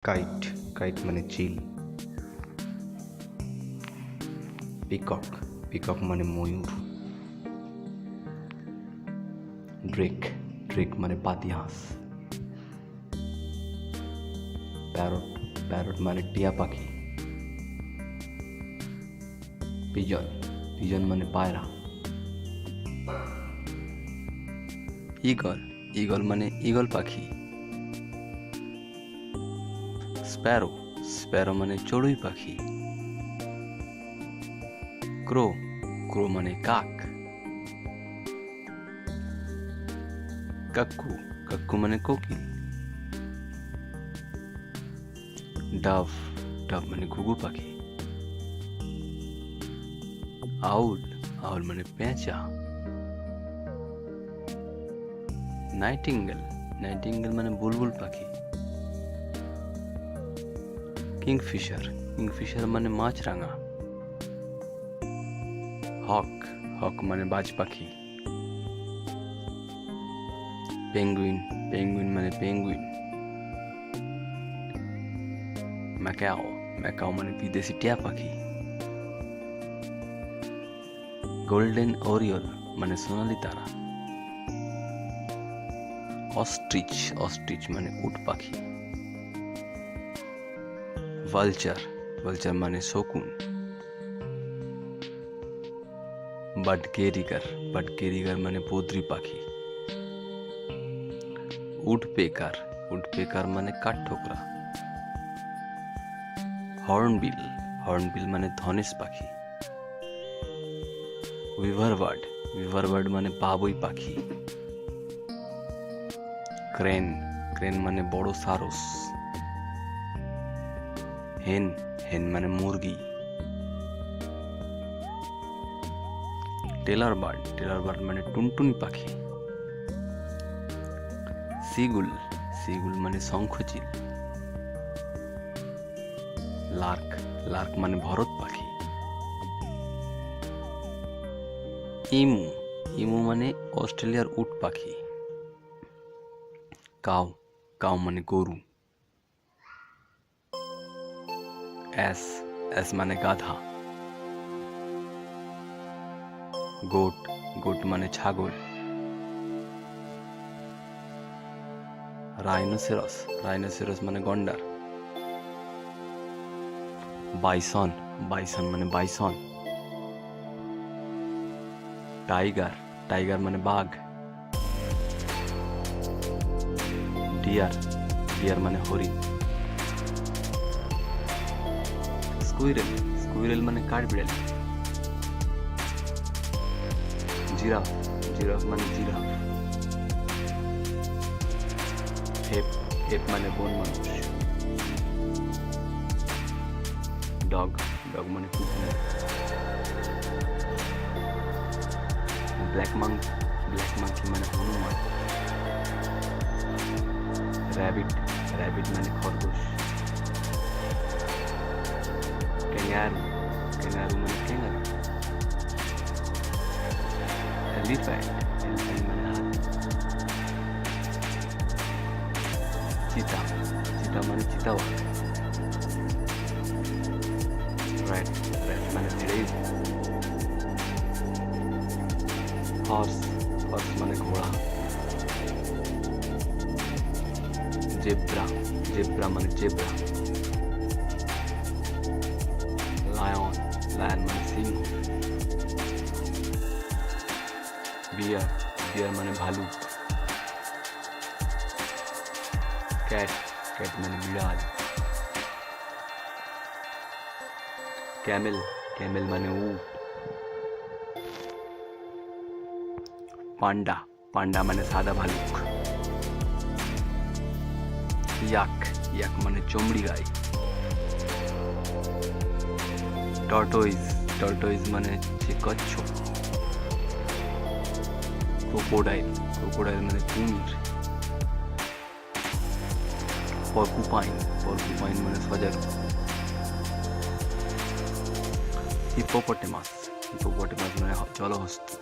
Kite kite মানে চিল। Peacock peacock মানে ময়ূর। Drake Drake মানে পাতিহাঁস। প্যারট প্যারট মানে টিয়া পাখি। পিজন পিজন মানে পায়রা। ঈগল ঈগল মানে ঈগল পাখি। স্প্যারো স্প্যারো মানে চড়ুই পাখি। ক্রো ক্রো মানে কাক। কাক্কু কাক্কু মানে কোকিল। ডাভ ডাভ মানে ঘুঘু পাখি। আউল আউল মানে পেঁচা। নাইটিঙ্গেল নাইটিঙ্গেল মানে বুলবুল পাখি। কিংফিশার কিংফিশার মানে মাছরাঙা। হক হক মানে বাজ পাখি। পেঙ্গুইন পেঙ্গুইন মানে পেঙ্গুইন। ম্যাকাও ম্যাকাও মানে বিদেশি টিয়া পাখি। গোল্ডেন ওরিওল মানে সোনালি তারা। অস্ট্রিচ অস্ট্রিচ মানে উট পাখি। ভালচার ভালচার মানে শকুন। বাটগেরিগার বাটগেরিগার মানে বদ্রি পাখি। উডপেকার উডপেকার মানে কাঠঠোকরা। হর্নবিল হর্নবিল মানে ধনেশ পাখি। উইভারবার্ড উইভারবার্ড মানে বাবুই পাখি। ক্রেন ক্রেন মানে বড় সারস। হেন হেন মানে মুরগি। টেলার বার্ড মানে টুনটুনি পাখি। সিগুল সিগুল মানে শঙ্খচিল। লার্ক লার্ক মানে ভরত পাখি। ইমু ইমু মানে অস্ট্রেলিয়ার উট পাখি। কাউ কাউ মানে গরু। অ্যাস অ্যাস মানে গাধা। গোট গোট মানে ছাগল। রাইনোসেরাস রাইনোসেরাস মানে গন্ডার। বাইসন বাইসন মানে বাইসন। টাইগার টাইগার মানে বাঘ। ডিয়ার ডিয়ার মানে হরিণ। স্কুইরেল স্কুইরেল মানে কাঠবিড়ালি। জিরাফ জিরাফ মানে জিরাফ। হেপ হেপ মানে বন মানুষ। ডগ ডগ মানে কুকুর। ব্ল্যাক মাংকি মানে হনুমান। র্যাবিট র্যাবিট মানে খরগোশ। ক্যাঙ্গারু ক্যাঙ্গারু মানে ক্যাঙ্গারু। এলিফ্যান্ট এলিফ্যান্ট মানে হাতি। চিতা চিতা মানে চিতাবাঘ। রাইট রাইট মানে ভেড়াই। হর্স হর্স মানে ঘোড়া। জেব্রা জেব্রা মানে জেব্রা। লায়ন লায়ন মানে সিংহ। বিয়ার বিয়ার মানে ভালুক। ক্যাট ক্যাট মানে বিড়াল। ক্যামেল ক্যামেল মানে উট। পান্ডা পান্ডা মানে সাদা ভালুক। ইয়াক ইয়াক মানে চমড়ি গাই। টর্টোইজ টর্টোইজ মানে কচ্ছপ। ক্রোকোডাইল ক্রোকোডাইল মানে কুমির। পর্কুপাইন পর্কুপাইন মানে সজারু। হিপোপটেমাস হিপোপটেমাস মানে জলহস্তী।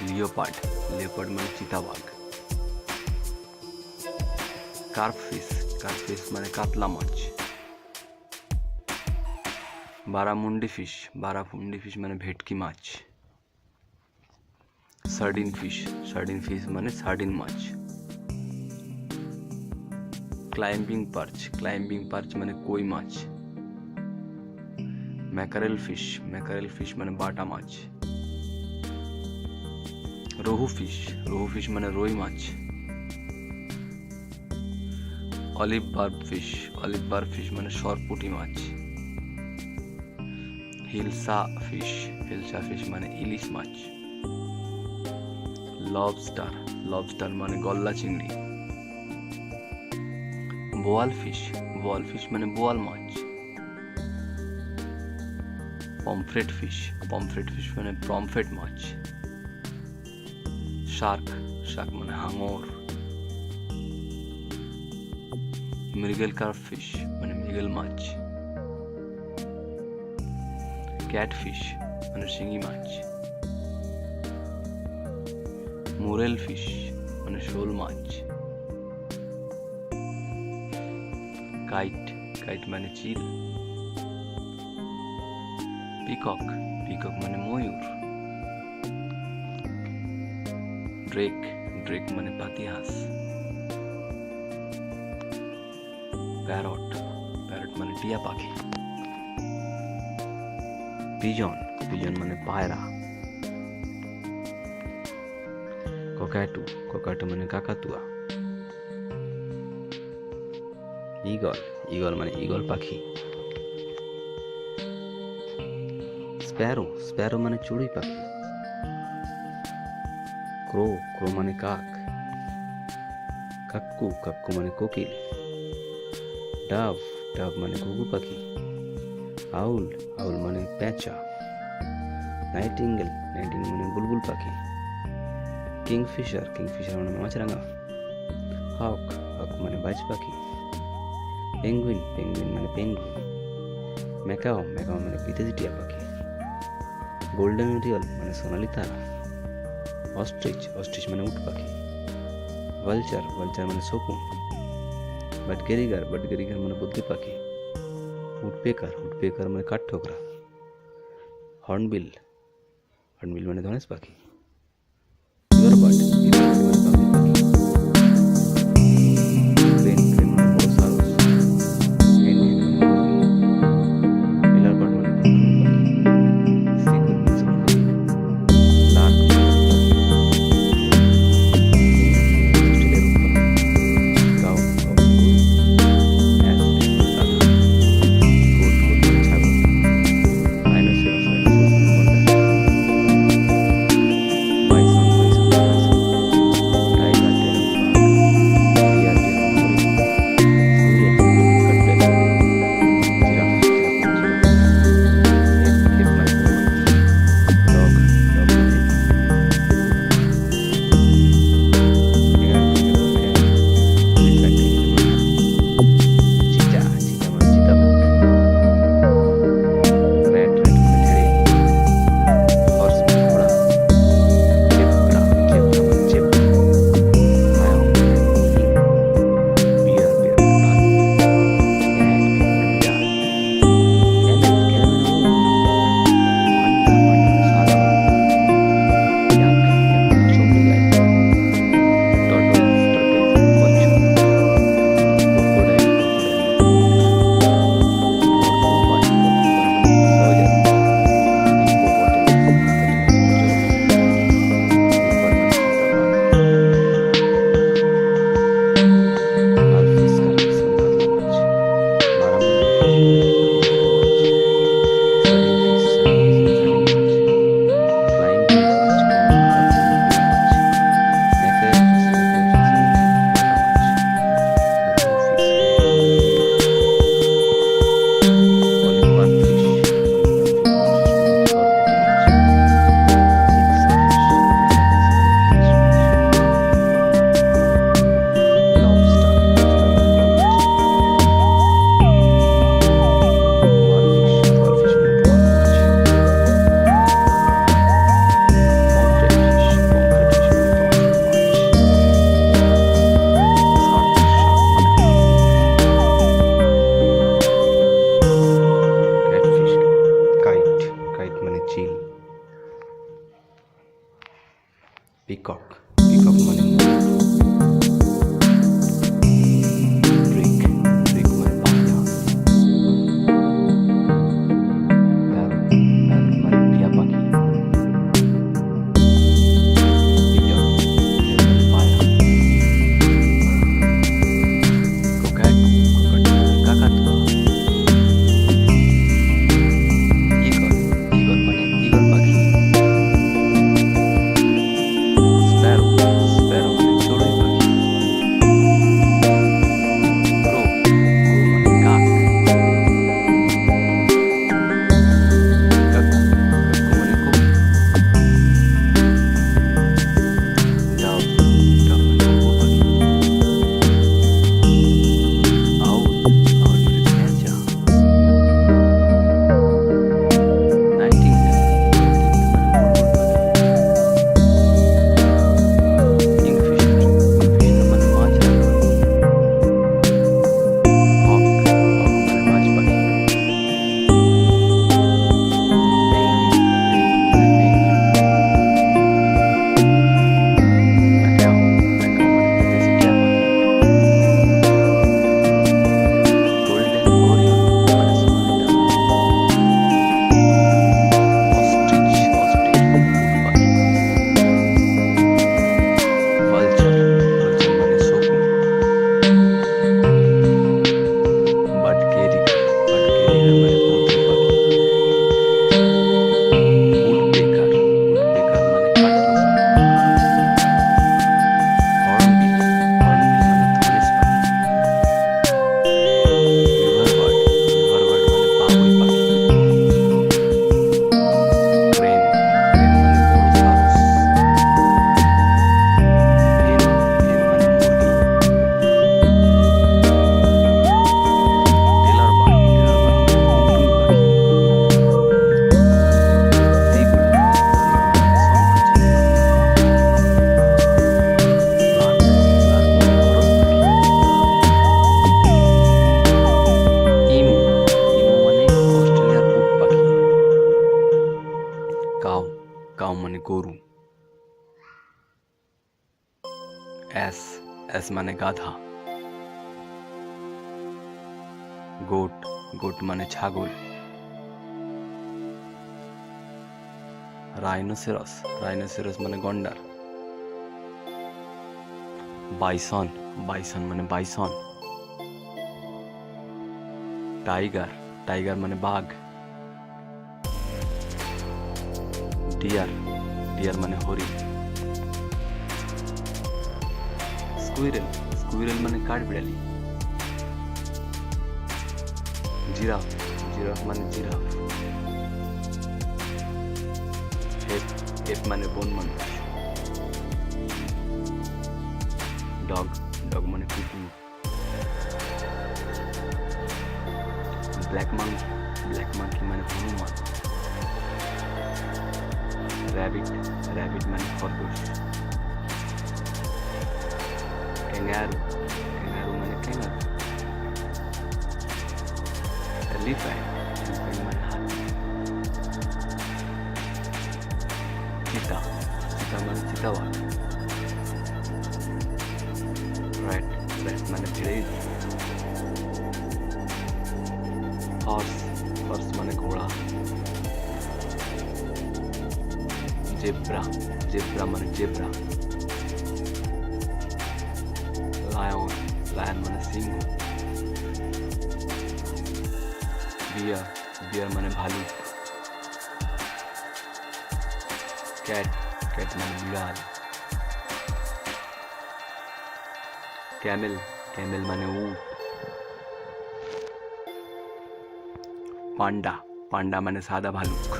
লিওপার্ড লিওপার্ড মানে চিতাবাঘ। কার্পফিশ কাটফিশ মানে কাতলা মাছ। বারামুন্ডি ফিশ মানে ভেটকি মাছ। সার্ডিন ফিশ মানে সার্ডিন মাছ। ক্লাইম্বিং পার্চ মানে কই মাছ। ম্যাকারেল ফিশ মানে বাটা মাছ। রোহু ফিশ মানে রুই মাছ। অলিভ বার্ব ফিশ মানে সরপুঁটি মাছ। হিলসা ফিশ মানে ইলিশ মাছ। লবস্টার মানে গলদা চিংড়ি। বোয়াল ফিশ মানে বোয়াল মাছ। পমফ্রেট ফিশ মানে পমফ্রেট মাছ। শার্ক মানে হাঙর। মৃগেল কার্প ফিশ মানে মৃগেল মাছ। ক্যাটফিশ মানে শিঙি মাছ। মুরেল ফিশ মানে শোল মাছ। কাইট মানে চিল। পিকক মানে ময়ূর। ড্রেক মানে পাতিহাঁস। প্যারট মানে টিয়া পাখি। পিজন মানে পায়রা। কোকাটু মানে কাকাতুয়া। ঈগল মানে ঈগল পাখি। স্প্যারো মানে চড়ুই পাখি। ক্রো মানে কাক। কাক্কু মানে কোকিল। ডাভ মানে ঘুঘু পাখি। আউল মানে পেঁচা। নাইটিঙ্গেল মানে বুলবুল পাখি। কিংফিশার মানে মাছরাঙা। হক মানে বাজ পাখি। পেঙ্গুইন মানে পেঙ্গুইন। ম্যাকাও মানে বিদেশি টিয়া পাখি। গোল্ডেন রিয়ল মানে সোনালি তারা। অস্ট্রিচ মানে উট পাখি। ভালচার মানে শকুন। বাটগেরিগার মানে বুদ্ধি পাখি। উডপেকার মানে কাঠঠোকরা। হর্নবিল মানে ধনেশ পাখি। ইয়রবার্ড মানে পাখির পাখি। ক্রেন মানে বড় সারস। হেন মানে মুরগি। মিলারবার্ড মানে ঘুঘু পাখি। সিকুর মানে সুন্দরী। লার্ক মানে পাখি। অস্ট্রেলিয়ার উট পাখি। কাউ মানে গরু। অ্যাস মানে গাধা। গোট মানে ছাগল। রাইনোসেরাস মানে গন্ডার। অ্যাস, অ্যাস মানে গাধা। গোট, গোট মানে ছাগল। রাইনোসেরাস, রাইনোসেরাস মানে গন্ডার। বাইসন, বাইসন মানে বাইসন। টাইগার, টাইগার মানে বাঘ। ডিয়ার, ডিয়ার মানে হরিণ। স্কুইরেল, স্কুইরেল মানে কাঠবিড়ালি। জিরাফ, জিরাফ মানে জিরাফ। হেপ, হেপ মানে বন মানুষ। ডগ, ডগ মানে কুকুর। ব্ল্যাক মাঙ্কি, ব্ল্যাক মাঙ্কি মানে হনুমান। র্যাবিট, র্যাবিট মানে খরগোশ। ক্যাঙ্গারু, ক্যাঙ্গারু মানে ক্যাঙ্গারু। এলিফ্যান্ট, এলিফ্যান্ট মানে হাতি। চিতা, চিতা মানে চিতাবাঘ। র্যাট, র্যাট মানে ভিড়েই। হর্স, হর্স মানে ঘোড়া। জেব্রা, জেব্রা মানে জেব্রা। লায়ন, লায়ন মানে সিংহ। বিয়ার, বিয়ার মানে ভালুক। ক্যাট, ক্যাট মানে বিড়াল। ক্যামেল, ক্যামেল মানে উট। পান্ডা, পান্ডা মানে সাদা ভালুক।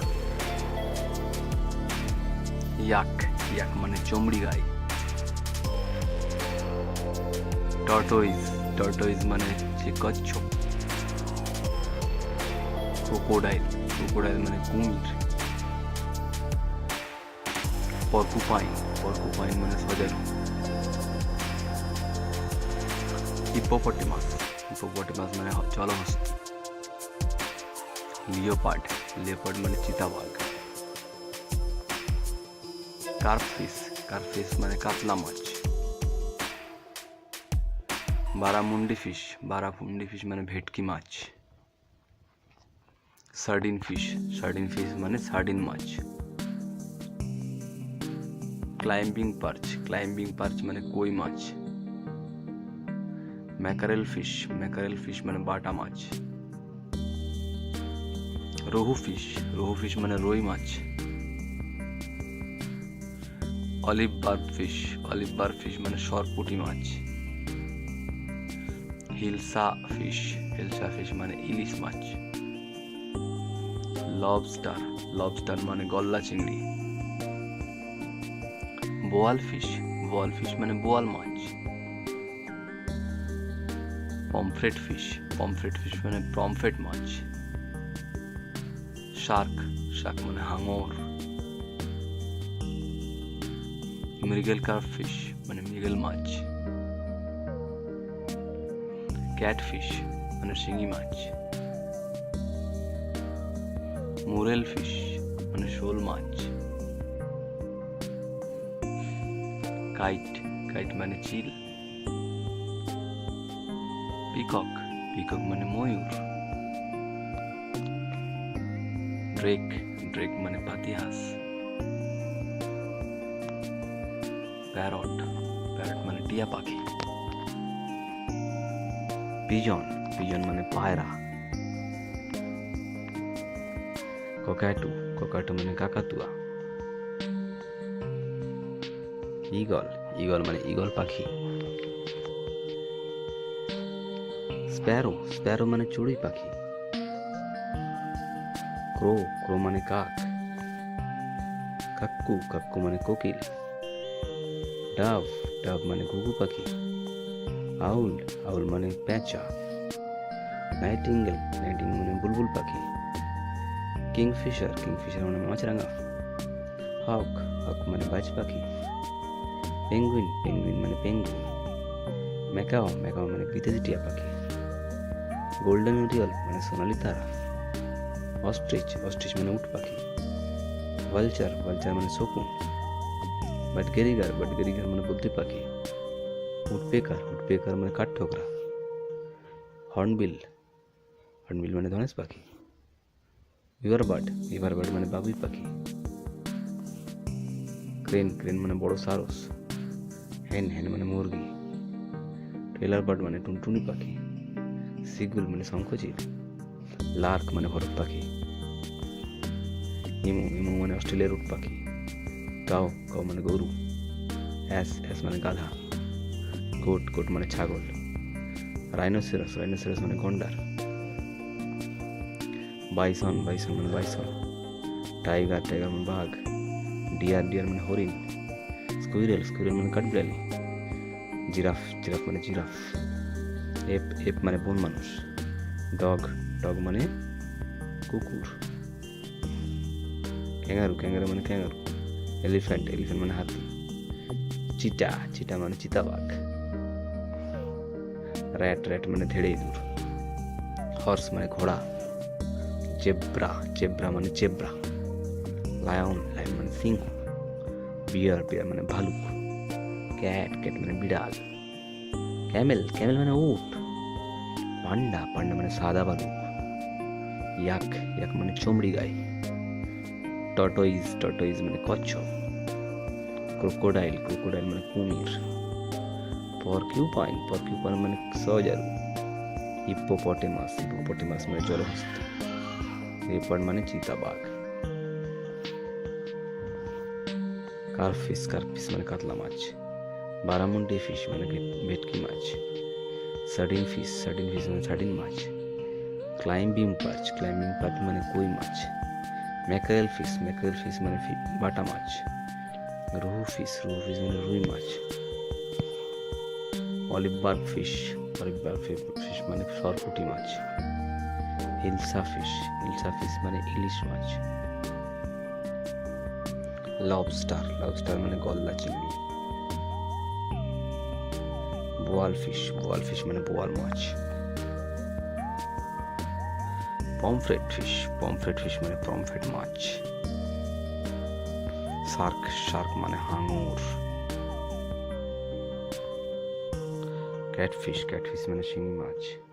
ইয়াক, ইয়াক মানে চমড়ি গাই। টর্টোইজ, টর্টোইজ মানে যে কচ্ছপ। ক্রোকোডাইল, ক্রোকোডাইল মানে কুমির। পর্কুপাইন, পর্কুপাইন মানে সজারু। হিপোপটেমাস, হিপোপটেমাস মানে জলহস্তি। লিওপার্ড, লিওপার্ড মানে চিতাবাঘ। কার্পফিশ, কার্পফিশ মানে কাতলা মাছ। বারামুন্ডি ফিশ, বারামুন্ডি ফিশ মানে ভেটকি মাছ। সার্ডিন ফিশ, সার্ডিন ফিশ মানে সার্ডিন মাছ। ক্লাইম্বিং পার্চ, ক্লাইম্বিং পার্চ মানে কই মাছ। ম্যাকারেল ফিশ, ম্যাকারেল ফিশ মানে বাটা মাছ। রোহু ফিশ, রোহু ফিশ মানে রুই মাছ। Olive barb fish, olive barb fish মানে সরপুঁটি মাছ। হিলসা ফিশ, হিলসা ফিশ মানে ইলিশ মাছ। লবস্টার, লবস্টার মানে গলদা চিংড়ি। বোয়াল ফিশ, বোয়াল ফিশ মানে বোয়াল মাছ। পমফ্রেট ফিশ, পমফ্রেট ফিশ মানে পমফ্রেট মাছ। শার্ক, শার্ক মানে হাঙর। মৃগেল কার্প ফিশ মানে মৃগেল মাছ। ক্যাটফিশ মানে শিঙি মাছ। মুরেল ফিশ মানে শোল মাছ। কাইট, কাইট মানে চিল। পিকক, পিকক মানে ময়ূর। ড্রেক, ড্রেক মানে পাতিহাঁস। প্যারট, প্যারট মানে টিয়া পাখি। পিজন, পিজন মানে পায়রা। ককাটু, ককাটু মানে কাকাতুয়া। ঈগল, ঈগল মানে ঈগল পাখি। স্প্যারো, স্প্যারো মানে চড়ুই পাখি। ক্রো, ক্রো মানে কাক। কাক্কু, কাক্কু মানে কোকিল। ডাভ, ডাভ মানে ঘুঘু পাখি। আউল, আউল মানে পেঁচা। নাইটিঙ্গেল, নাইটিঙ্গেল মানে বুলবুল পাখি। কিংফিশার, কিংফিশার মানে মাছরাঙা। হক, হক মানে বাজ পাখি। পেঙ্গুইন, পেঙ্গুইন মানে পেঙ্গুইন। ম্যাকাও, ম্যাকাও মানে বিদেশি টিয়া পাখি। গোল্ডেন ওরিয়ল মানে সোনালি তারা। অস্ট্রিচ, অস্ট্রিচ মানে উট পাখি। ভালচার, ভালচার মানে শকুন। বাটগেরিগার, বাটগেরিগার মানে বদ্রি পাখি। উডপেকার মানে কাঠঠোকরা। হর্নবিল মানে ধনেশ পাখি। বিভার বার্ড মানে বাবুই পাখি। ক্রেন মানে বড় সারস। হেন মানে মুরগি। ট্রেলার বার্ড মানে টুনটুনি পাখি। সিগুল মানে শঙ্খচিল। লার্ক মানে ভরত পাখি। ইমু মানে অস্ট্রেলিয়ার উট পাখি। কাউ মানে গরু। অ্যাস মানে গাধা। গোট মানে ছাগল। রাইনোসেরাস মানে গন্ডার। বাইসন মানে বাইসন। টাইগার মানে বাঘ। ডিয়ার মানে হরিণ। স্কুইরেল মানে কাঠবিড়ালি। জিরাফ মানে জিরাফ। এপ মানে বন মানুষ। ডগ মানে কুকুর। ক্যাঙ্গারু মানে ক্যাঙ্গারু। এলিফ্যান্ট মানে হাতি। চিতা মানে চিতাবাঘ। র্যাট মানে ধেড়ে ইঁদুর। হর্স মানে ঘোড়া। জেব্রা মানে জেব্রা। লায়ন মানে সিংহ। বিয়ার মানে ভালুক। ক্যাট মানে বিড়াল। ক্যামেল মানে উট। পান্ডা মানে সাদা ভালুক। ইয়াক মানে চমড়ি গাই। টর্টয়েজ মানে কচ্ছপ। ক্রোকোডাইল মানে কুমির। পরকিউপাইন মানে সজারু। হিপ্পোপটেমাস মানে জলহস্তি। লেপার্ড মানে চিতাবাঘ। কার্পফিশ মানে কাতলা মাছ। বারামুন্ডি ফিশ মানে ভেটকি মাছ। সার্ডিন ফিশ মানে সার্ডিন মাছ। ক্লাইম্বিং পার্চ মানে কই মাছ। ম্যাকারেল ফিশ মানে বাটা মাছ। রুহু ফিশ মানে রুই মাছ। অলিভ বার্ব ফিশ মানে সরপুঁটি মাছ। হিলসা ফিশ মানে ইলিশ মাছ। লবস্টার মানে গলদা চিংড়ি। বোয়াল ফিশ মানে বোয়াল মাছ। পমফ্রেট ফিশ মানে পমফ্রেট মাছ। শার্ক মানে হাঙর। ক্যাটফিশ মানে শিঙি মাছ।